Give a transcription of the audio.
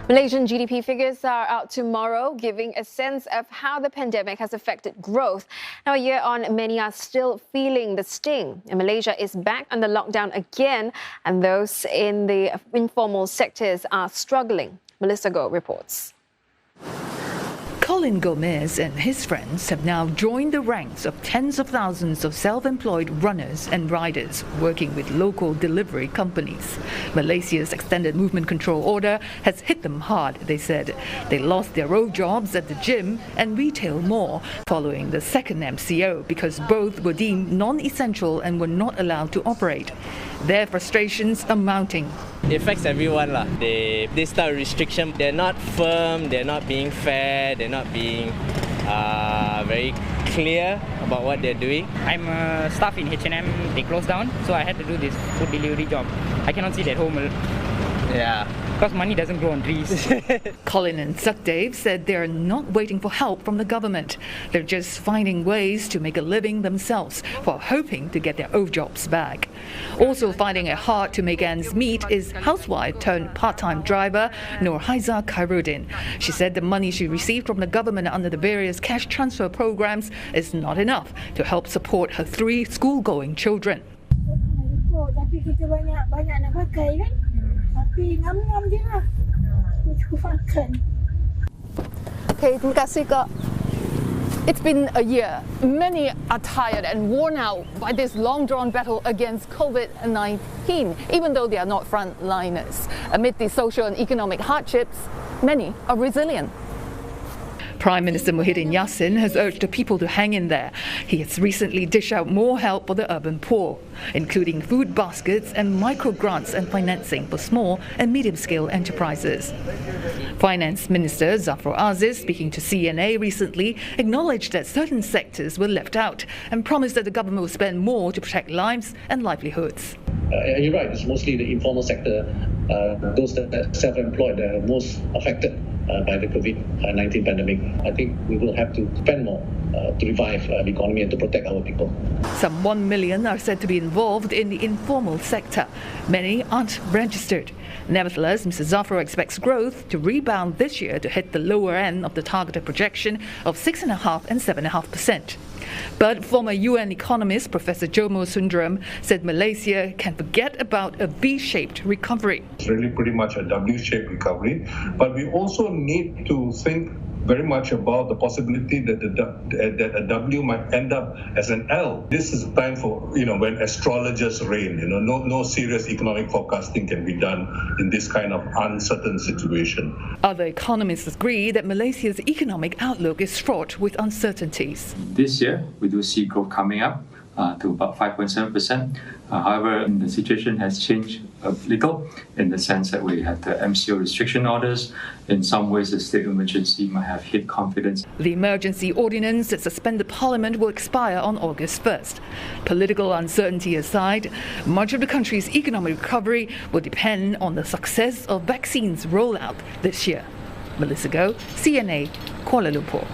Malaysian GDP figures are out tomorrow, giving a sense of how the pandemic has affected growth. Now, a year on, many are still feeling the sting. And Malaysia is back under lockdown again, and those in the informal sectors are struggling. Melissa Goh reports. Colin Gomez and his friends have now joined the ranks of tens of thousands of self-employed runners and riders working with local delivery companies. Malaysia's extended movement control order has hit them hard, they said. They lost their old jobs at the gym and retail mall following the second MCO because both were deemed non-essential and were not allowed to operate. Their frustrations are mounting. It affects everyone. This type of restriction, they're not firm, they're not being fair, they're not being very clear about what they're doing. I'm a staff in H&M, they closed down, so I had to do this food delivery job. I cannot sit at home. Yeah. Because money doesn't grow on trees. Colin and Sukdave said they're not waiting for help from the government. They're just finding ways to make a living themselves while hoping to get their old jobs back. Also finding it hard to make ends meet is housewife turned part-time driver Nurhaiza Khairuddin. She said the money she received from the government under the various cash transfer programs is not enough to help support her 3 school-going children. Tapi kita banyak nak pakai kan? Tapi ngam-ngam je lah. Cukup makan. Okay, terima kasih Kak. It's been a year. Many are tired and worn out by this long-drawn battle against COVID-19, even though they are not frontliners. Amid the social and economic hardships, many are resilient. Prime Minister Muhyiddin Yassin has urged the people to hang in there. He has recently dished out more help for the urban poor, including food baskets and micro-grants and financing for small and medium-scale enterprises. Finance Minister Zafrul Aziz, speaking to CNA recently, acknowledged that certain sectors were left out and promised that the government will spend more to protect lives and livelihoods. You're right, it's mostly the informal sector, those that are self-employed that are most affected by the COVID-19 pandemic. I think we will have to spend more to revive the economy and to protect our people. Some 1 million are said to be involved in the informal sector. Many aren't registered. Nevertheless, Mr. Zafrul expects growth to rebound this year to hit the lower end of the targeted projection of 6.5% and 7.5%. But former UN economist Professor Jomo Sundaram said Malaysia can forget about a V-shaped recovery. It's really pretty much a W-shaped recovery, but we also need to think very much about the possibility that a W might end up as an L. This is a time for, when astrologers reign. No serious economic forecasting can be done in this kind of uncertain situation. Other economists agree that Malaysia's economic outlook is fraught with uncertainties. This year, we do see growth coming up to about 5.7%. However, the situation has changed a little in the sense that we had the MCO restriction orders. In some ways, the state of emergency might have hit confidence. The emergency ordinance that suspended Parliament will expire on August 1st. Political uncertainty aside, much of the country's economic recovery will depend on the success of vaccines rollout this year. Melissa Goh, CNA, Kuala Lumpur.